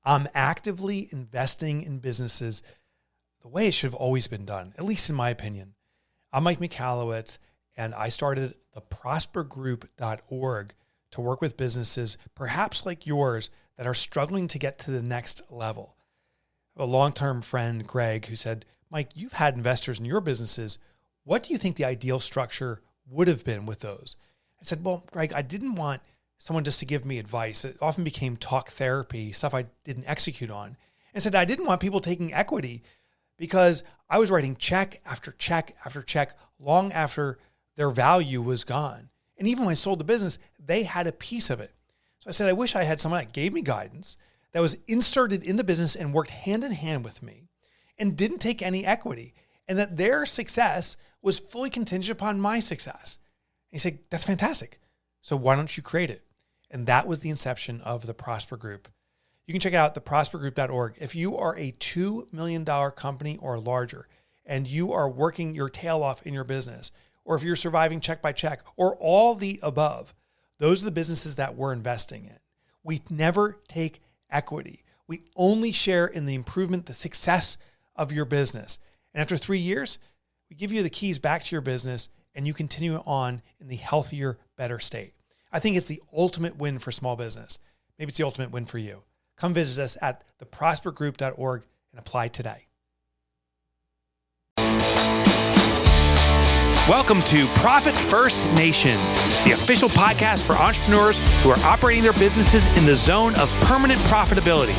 I'm actively investing in businesses the way it should have always been done, at least in my opinion. I'm Mike Michalowicz, and I started the prospergroup.org to work with businesses, perhaps like yours, that are struggling to get to the next level. I have a long-term friend, Greg, who said, Mike, you've had investors in your businesses. What do you think the ideal structure would have been with those? I said, well, Greg, I didn't want someone just to give me advice. It often became talk therapy, stuff I didn't execute on. And said, I didn't want people taking equity because I was writing check after check after check long after their value was gone. And even when I sold the business, they had a piece of it. So I said, I wish I had someone that gave me guidance, that was inserted in the business and worked hand in hand with me and didn't take any equity, and that their success was fully contingent upon my success. And he said, that's fantastic. So why don't you create it? And that was the inception of the Prosper Group. You can check out theprospergroup.org. If you are a $2 million company or larger, and you are working your tail off in your business, or if you're surviving check by check, or all the above, those are the businesses that we're investing in. We never take equity. We only share in the improvement, the success of your business. And after 3 years, we give you the keys back to your business, and you continue on in the healthier, better state. I think it's the ultimate win for small business. Maybe it's the ultimate win for you. Come visit us at theprospergroup.org and apply today. Welcome to Profit First Nation, the official podcast for entrepreneurs who are operating their businesses in the zone of permanent profitability.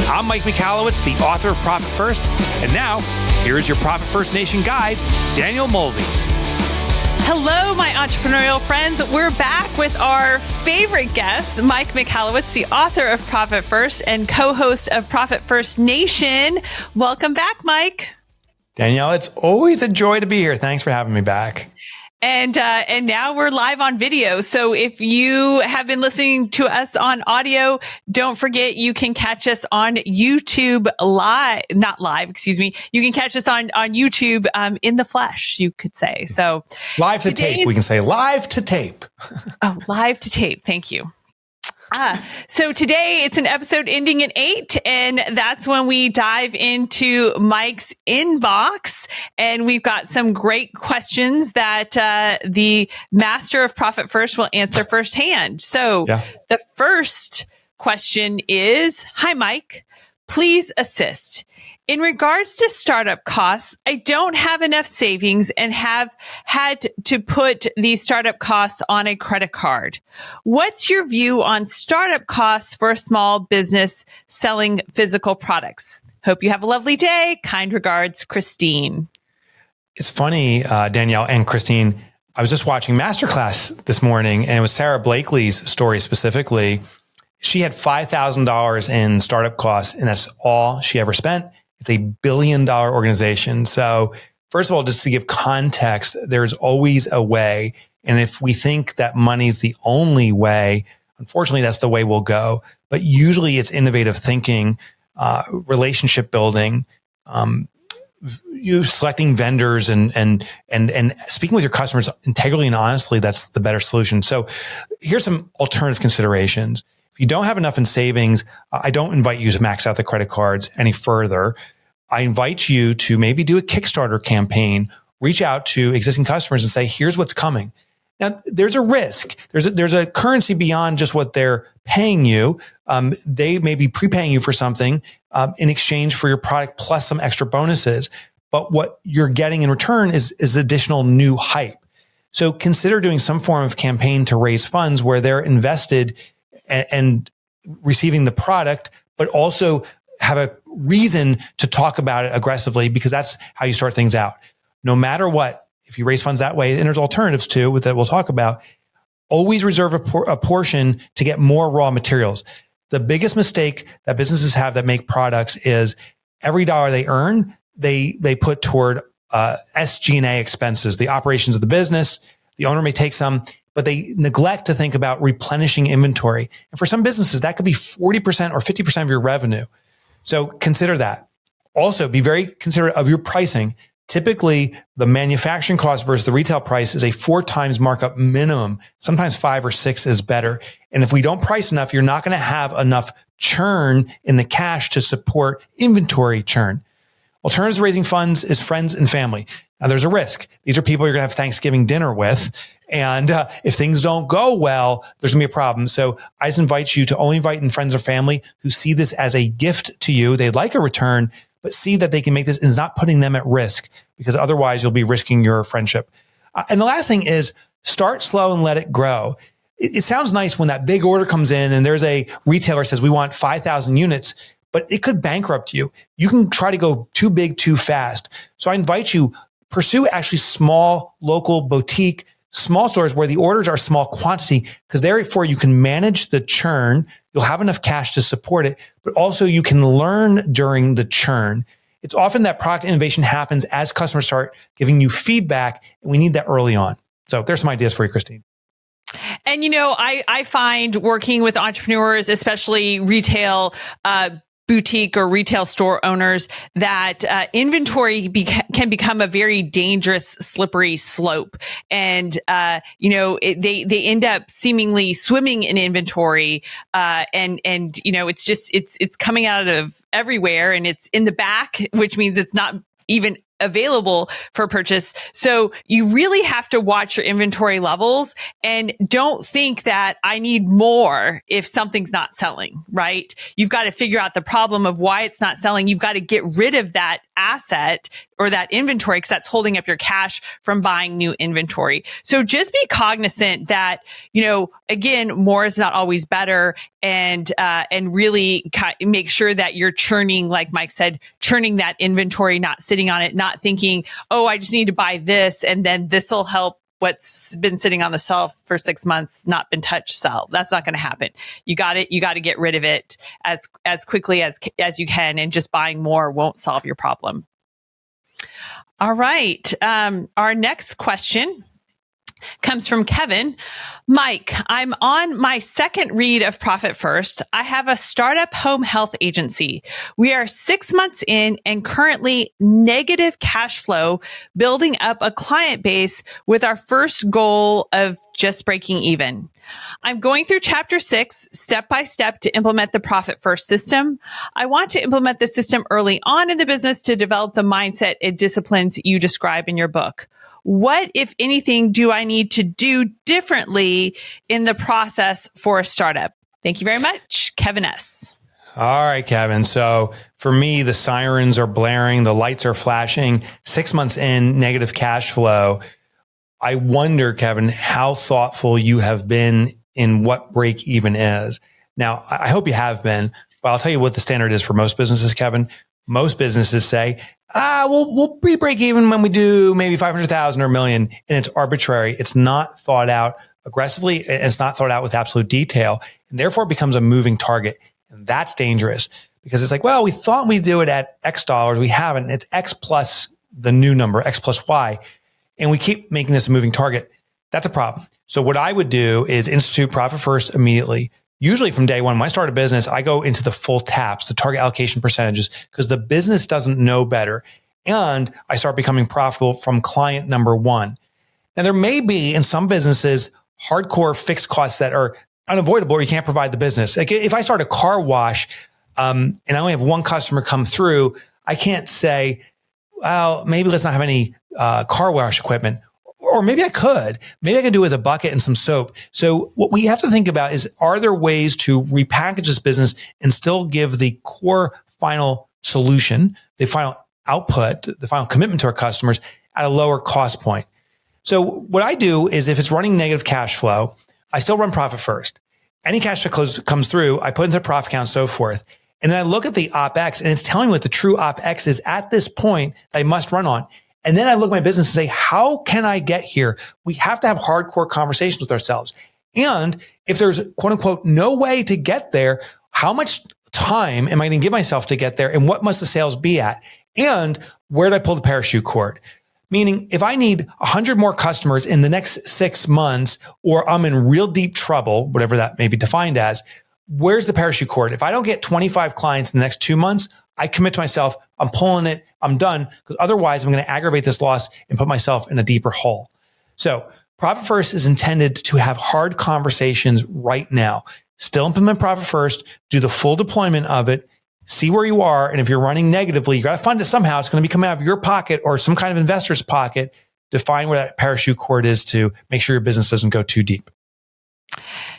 I'm Mike Michalowicz, the author of Profit First, and now here's your Profit First Nation guide, Danielle Mulvey. Hello, my entrepreneurial friends. We're back with our favorite guest, Mike Michalowicz, the author of Profit First and co-host of Profit First Nation. Welcome back, Mike. Danielle, it's always a joy to be here. Thanks for having me back. And now we're live on video. So if you have been listening to us on audio, don't forget you can catch us on YouTube You can catch us on YouTube in the flesh, you could say. So live to tape. We can say live to tape. Oh, live to tape. Thank you. So today it's an episode ending in 8, and that's when we dive into Mike's inbox, and we've got some great questions that the master of Profit First will answer firsthand. So The first question is, hi, Mike, please assist. In regards to startup costs, I don't have enough savings and have had to put these startup costs on a credit card. What's your view on startup costs for a small business selling physical products? Hope you have a lovely day. Kind regards, Christine. It's funny, Danielle and Christine, I was just watching Masterclass this morning, and it was Sarah Blakely's story specifically. She had $5,000 in startup costs, and that's all she ever spent. It's a $1 billion organization. So first of all, just to give context, there's always a way. And if we think that money's the only way, unfortunately, that's the way we'll go. But usually it's innovative thinking, relationship building, you selecting vendors and speaking with your customers integrally and honestly, that's the better solution. So here's some alternative considerations. If you don't have enough in savings, I don't invite you to max out the credit cards any further. I invite you to maybe do a Kickstarter campaign, reach out to existing customers and say, here's what's coming. Now, there's a risk. There's a currency beyond just what they're paying you. They may be prepaying you for something in exchange for your product plus some extra bonuses. But what you're getting in return is additional new hype. So consider doing some form of campaign to raise funds where they're invested and receiving the product, but also have a reason to talk about it aggressively, because that's how you start things out. No matter what, if you raise funds that way, and there's alternatives too that we'll talk about, always reserve a portion to get more raw materials. The biggest mistake that businesses have that make products is every dollar they earn, they put toward SG&A expenses, the operations of the business. The owner may take some, but they neglect to think about replenishing inventory. And for some businesses, that could be 40% or 50% of your revenue. So consider that. Also, be very considerate of your pricing. Typically, the manufacturing cost versus the retail price is a 4 times markup minimum. Sometimes 5 or 6 is better. And if we don't price enough, you're not going to have enough churn in the cash to support inventory churn. Alternatives to raising funds is friends and family. Now, there's a risk. These are people you're going to have Thanksgiving dinner with. And if things don't go well, there's going to be a problem. So I just invite you to only invite in friends or family who see this as a gift to you. They'd like a return, but see that they can make this and is not putting them at risk, because otherwise you'll be risking your friendship. And the last thing is start slow and let it grow. It sounds nice when that big order comes in and there's a retailer says, we want 5,000 units, but it could bankrupt you. You can try to go too big, too fast. So I invite you, pursue actually small, local, boutique, small stores where the orders are small quantity, because therefore you can manage the churn. You'll have enough cash to support it, but also you can learn during the churn. It's often that product innovation happens as customers start giving you feedback, and we need that early on. So there's some ideas for you, Christine. And, I find working with entrepreneurs, especially retail, boutique or retail store owners, that inventory can become a very dangerous, slippery slope. And, they end up seemingly swimming in inventory. It's coming out of everywhere, and it's in the back, which means it's not even available for purchase. So you really have to watch your inventory levels, and don't think that I need more if something's not selling, right? You've got to figure out the problem of why it's not selling. You've got to get rid of that asset or that inventory, because that's holding up your cash from buying new inventory. So just be cognizant that, again, more is not always better, and really make sure that you're churning, like Mike said, churning that inventory, not sitting on it, not thinking, oh, I just need to buy this, and then this will help what's been sitting on the shelf for 6 months, not been touched, sell. That's not going to happen. You got to get rid of it as quickly as you can, and just buying more won't solve your problem. All right. Our next question comes from Kevin. Mike, I'm on my second read of Profit First. I have a startup home health agency. We are 6 months in and currently negative cash flow, building up a client base with our first goal of just breaking even. I'm going through chapter 6, step by step, to implement the Profit First system. I want to implement the system early on in the business to develop the mindset and disciplines you describe in your book. What, if anything, do I need to do differently in the process for a startup? Thank you very much, Kevin S. All right, Kevin. So for me, the sirens are blaring, the lights are flashing, 6 months in, negative cash flow. I wonder, Kevin, how thoughtful you have been in what break even is. Now, I hope you have been, but I'll tell you what the standard is for most businesses, Kevin. Most businesses say, we'll break even when we do maybe 500,000 or $1 million, and it's arbitrary. It's not thought out aggressively, and it's not thought out with absolute detail, and therefore it becomes a moving target. And that's dangerous, because it's like, well, we thought we'd do it at X dollars. We haven't. It's X plus the new number, X plus Y. And we keep making this a moving target. That's a problem. So what I would do is institute Profit First immediately. Usually from day one, when I start a business, I go into the full TAPs, the target allocation percentages, because the business doesn't know better. And I start becoming profitable from client number one. Now, there may be in some businesses hardcore fixed costs that are unavoidable, or you can't provide the business. Like if I start a car wash and I only have one customer come through, I can't say, well, maybe let's not have any car wash equipment. Or maybe I could. Maybe I could do it with a bucket and some soap. So what we have to think about is, are there ways to repackage this business and still give the core final solution, the final output, the final commitment to our customers at a lower cost point? So what I do is, if it's running negative cash flow, I still run Profit First. Any cash that comes through, I put into the profit account and so forth. And then I look at the OpEx, and it's telling me what the true OpEx is at this point that I must run on. And then I look at my business and say, how can I get here? We have to have hardcore conversations with ourselves. And if there's, quote unquote, no way to get there, how much time am I going to give myself to get there? And what must the sales be at? And where do I pull the parachute cord? Meaning, if I need 100 more customers in the next 6 months, or I'm in real deep trouble, whatever that may be defined as, where's the parachute cord? If I don't get 25 clients in the next 2 months, I commit to myself, I'm pulling it, I'm done, because otherwise I'm going to aggravate this loss and put myself in a deeper hole. So Profit First is intended to have hard conversations right now. Still implement Profit First, do the full deployment of it, see where you are. And if you're running negatively, you got to fund it somehow. It's going to be coming out of your pocket or some kind of investor's pocket. Define where that parachute cord is to make sure your business doesn't go too deep.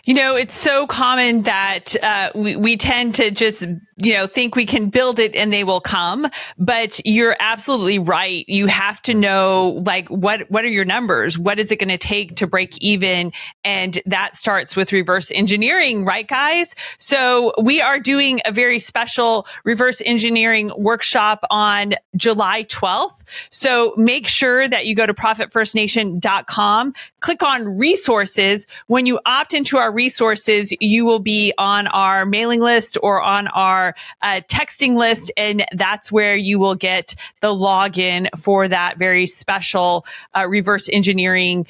You know, it's so common that we tend to just, think we can build it and they will come. But you're absolutely right. You have to know, what are your numbers? What is it going to take to break even? And that starts with reverse engineering, right, guys? So we are doing a very special reverse engineering workshop on July 12th. So make sure that you go to profitfirstnation.com, click on resources. When you opt into our resources, you will be on our mailing list or on our texting list. And that's where you will get the login for that very special reverse engineering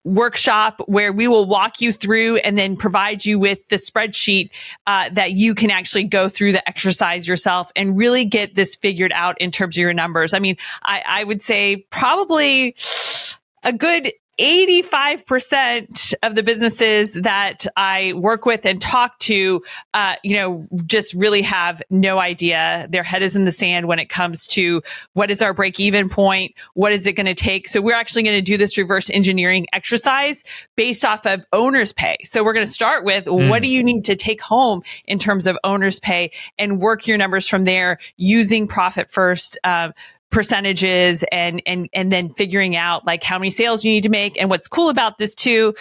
workshop, where we will walk you through and then provide you with the spreadsheet that you can actually go through the exercise yourself and really get this figured out in terms of your numbers. I mean, I would say probably a good 85% of the businesses that I work with and talk to, just really have no idea. Their head is in the sand when it comes to what is our break-even point? What is it going to take? So we're actually going to do this reverse engineering exercise based off of owner's pay. So we're going to start with what do you need to take home in terms of owner's pay and work your numbers from there using Profit First, percentages and then figuring out how many sales you need to make. And what's cool about this too,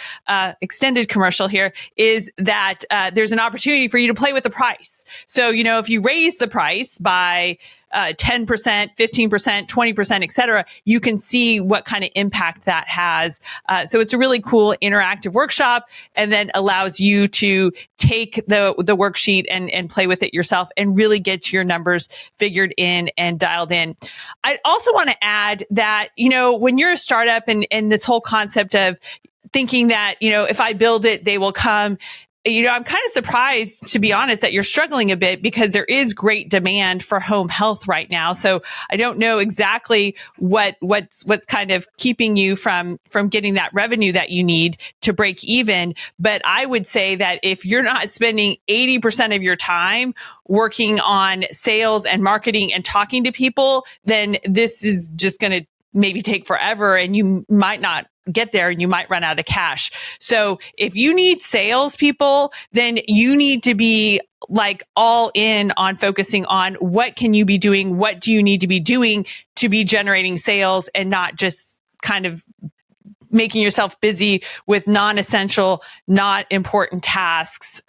extended commercial here, is that there's an opportunity for you to play with the price. So, if you raise the price by 10%, 15%, 20%, et cetera, you can see what kind of impact that has. So it's a really cool interactive workshop, and then allows you to take the worksheet and play with it yourself and really get your numbers figured in and dialed in. I also want to add that, when you're a startup and this whole concept of thinking that, if I build it, they will come. I'm kind of surprised, to be honest, that you're struggling a bit, because there is great demand for home health right now. So I don't know exactly what's kind of keeping you from getting that revenue that you need to break even. But I would say that if you're not spending 80% of your time working on sales and marketing and talking to people, then this is just going to maybe take forever, and you might not get there and you might run out of cash. So if you need salespeople, then you need to be all in on focusing on what can you be doing? What do you need to be doing to be generating sales, and not just kind of making yourself busy with non-essential, not important tasks,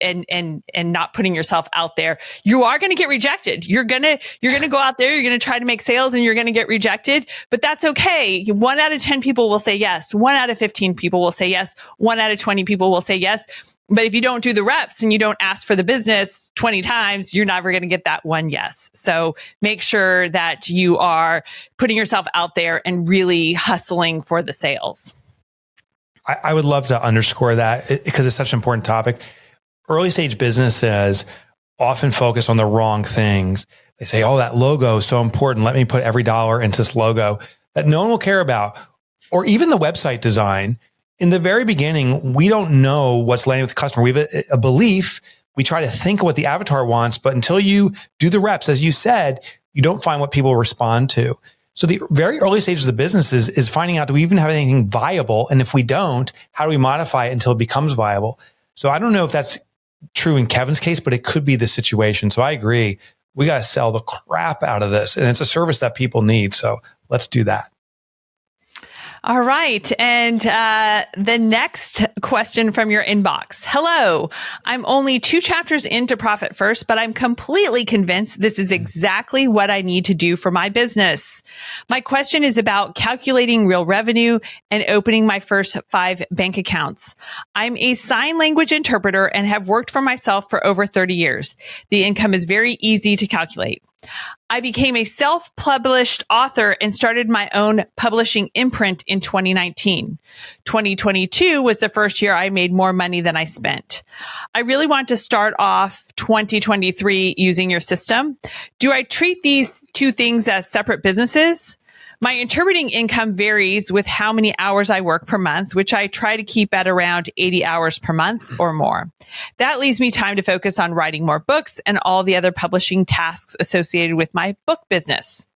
and not putting yourself out there. You are going to get rejected. You're going to go out there, you're going to try to make sales, and you're going to get rejected, but that's okay. 1 out of 10 people will say yes. 1 out of 15 people will say yes. 1 out of 20 people will say yes. But if you don't do the reps and you don't ask for the business 20 times, you're never going to get that one yes. So make sure that you are putting yourself out there and really hustling for the sales. I would love to underscore that, because it's such an important topic. Early stage businesses often focus on the wrong things. They say, oh, that logo is so important. Let me put every dollar into this logo that no one will care about. Or even the website design. In the very beginning, we don't know what's landing with the customer. We have a belief. We try to think of what the avatar wants, but until you do the reps, as you said, you don't find what people respond to. So the very early stages of the business is finding out, do we even have anything viable? And if we don't, how do we modify it until it becomes viable? So I don't know if that's true in Kevin's case, but it could be the situation. So I agree. We got to sell the crap out of this. And it's a service that people need. So let's do that. All right. And the next question from your inbox. Hello. I'm only 2 chapters into Profit First, but I'm completely convinced this is exactly what I need to do for my business. My question is about calculating real revenue and opening my first 5 bank accounts. I'm a sign language interpreter and have worked for myself for over 30 years. The income is very easy to calculate. I became a self-published author and started my own publishing imprint in 2019. 2022 was the first year I made more money than I spent. I really want to start off 2023 using your system. Do I treat these two things as separate businesses? My interpreting income varies with how many hours I work per month, which I try to keep at around 80 hours per month or more. That leaves me time to focus on writing more books and all the other publishing tasks associated with my book business.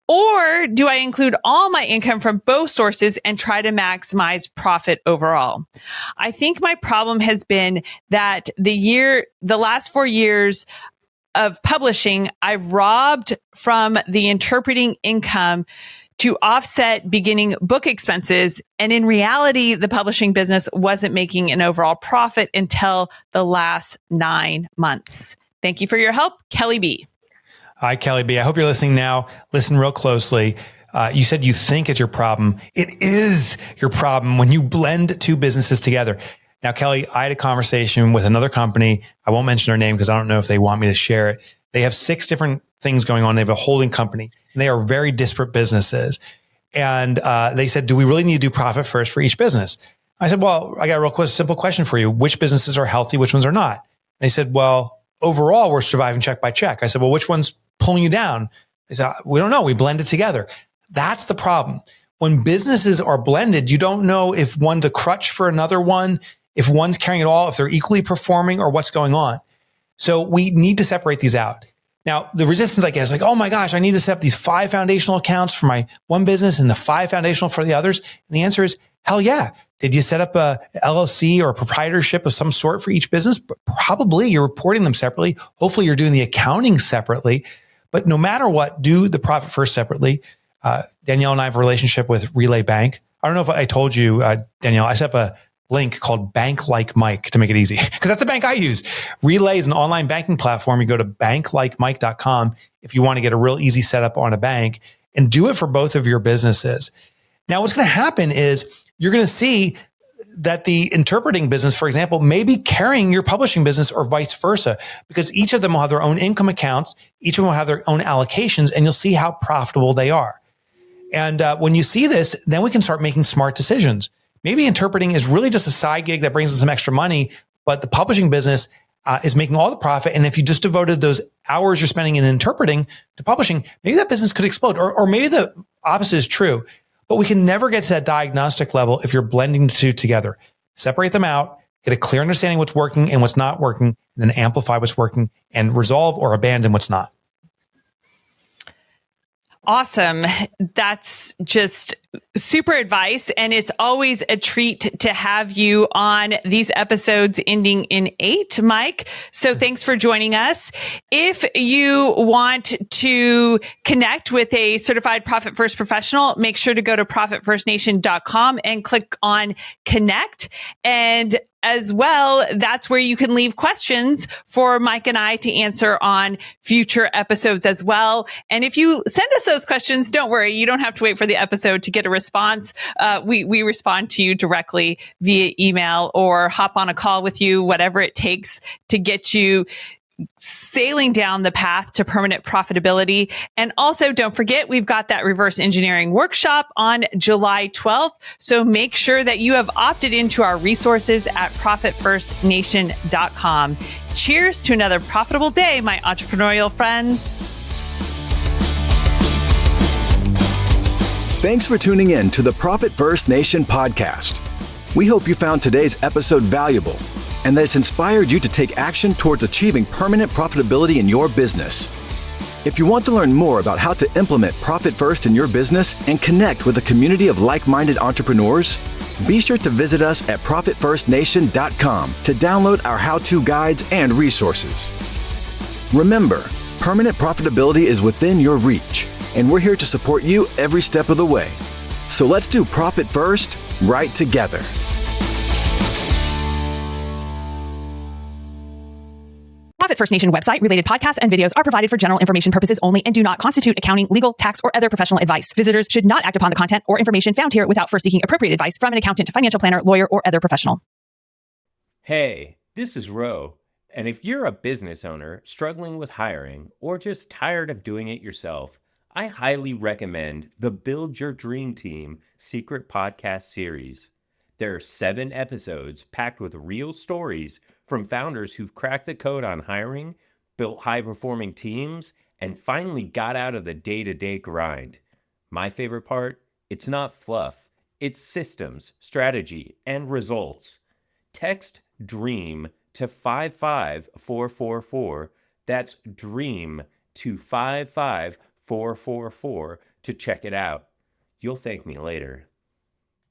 Or do I include all my income from both sources and try to maximize profit overall? I think my problem has been that the last 4 years of publishing, I've robbed from the interpreting income to offset beginning book expenses. And in reality, the publishing business wasn't making an overall profit until the last 9 months. Thank you for your help, Kelly B. Hi, Kelly B. I hope you're listening now. Listen real closely. You said you think it's your problem. It is your problem when you blend two businesses together. Now, Kelly, I had a conversation with another company. I won't mention their name because I don't know if they want me to share it. They have 6 different things going on. They have a holding company, and they are very disparate businesses. And they said, do we really need to do profit first for each business? I said, well, I got a real simple question for you. Which businesses are healthy? Which ones are not? They said, well, overall, we're surviving check by check. I said, well, which one's pulling you down? They said, we don't know. We blend it together. That's the problem. When businesses are blended, you don't know if one's a crutch for another one, if one's carrying it all, if they're equally performing or what's going on. So we need to separate these out. Now, the resistance I get is like, oh my gosh, I need to set up these 5 foundational accounts for my one business and the 5 foundational for the others. And the answer is, hell yeah. Did you set up a LLC or a proprietorship of some sort for each business? Probably. You're reporting them separately. Hopefully you're doing the accounting separately. But no matter what, do the profit first separately. Danielle and I have a relationship with Relay Bank. I don't know if I told you, Danielle, I set up a link called Bank Like Mike to make it easy, because that's the bank I use. Relay is an online banking platform. You go to banklikemike.com if you want to get a real easy setup on a bank, and do it for both of your businesses. Now, what's going to happen is you're going to see that the interpreting business, for example, may be carrying your publishing business or vice versa, because each of them will have their own income accounts. Each of them will have their own allocations, and you'll see how profitable they are. And when you see this, then we can start making smart decisions. Maybe interpreting is really just a side gig that brings in some extra money, but the publishing business is making all the profit. And if you just devoted those hours you're spending in interpreting to publishing, maybe that business could explode. Or maybe the opposite is true. But we can never get to that diagnostic level if you're blending the two together. Separate them out, get a clear understanding of what's working and what's not working, and then amplify what's working and resolve or abandon what's not. Awesome. That's just super advice. And it's always a treat to have you on these episodes ending in 8, Mike. So thanks for joining us. If you want to connect with a certified Profit First professional, make sure to go to profitfirstnation.com and click on connect. And as well, that's where you can leave questions for Mike and I to answer on future episodes as well. And if you send us those questions, don't worry, you don't have to wait for the episode to get a response. We respond to you directly via email or hop on a call with you, whatever it takes to get you sailing down the path to permanent profitability. And also, don't forget, we've got that reverse engineering workshop on July 12th. So make sure that you have opted into our resources at profitfirstnation.com. Cheers to another profitable day, my entrepreneurial friends. Thanks for tuning in to the Profit First Nation podcast. We hope you found today's episode valuable and that it's inspired you to take action towards achieving permanent profitability in your business. If you want to learn more about how to implement Profit First in your business and connect with a community of like-minded entrepreneurs, be sure to visit us at profitfirstnation.com to download our how-to guides and resources. Remember, permanent profitability is within your reach, and we're here to support you every step of the way. So let's do Profit First right together. Profit First Nation website related podcasts and videos are provided for general information purposes only and do not constitute accounting, legal, tax, or other professional advice. Visitors should not act upon the content or information found here without first seeking appropriate advice from an accountant, financial planner, lawyer, or other professional. Hey, this is Ro, And if you're a business owner struggling with hiring or just tired of doing it yourself, I highly recommend the Build Your Dream Team Secret Podcast series. There are 7 episodes packed with real stories from founders who've cracked the code on hiring, built high-performing teams, and finally got out of the day-to-day grind. My favorite part? It's not fluff. It's systems, strategy, and results. Text DREAM to 55444. That's DREAM to 55444 to check it out. You'll thank me later.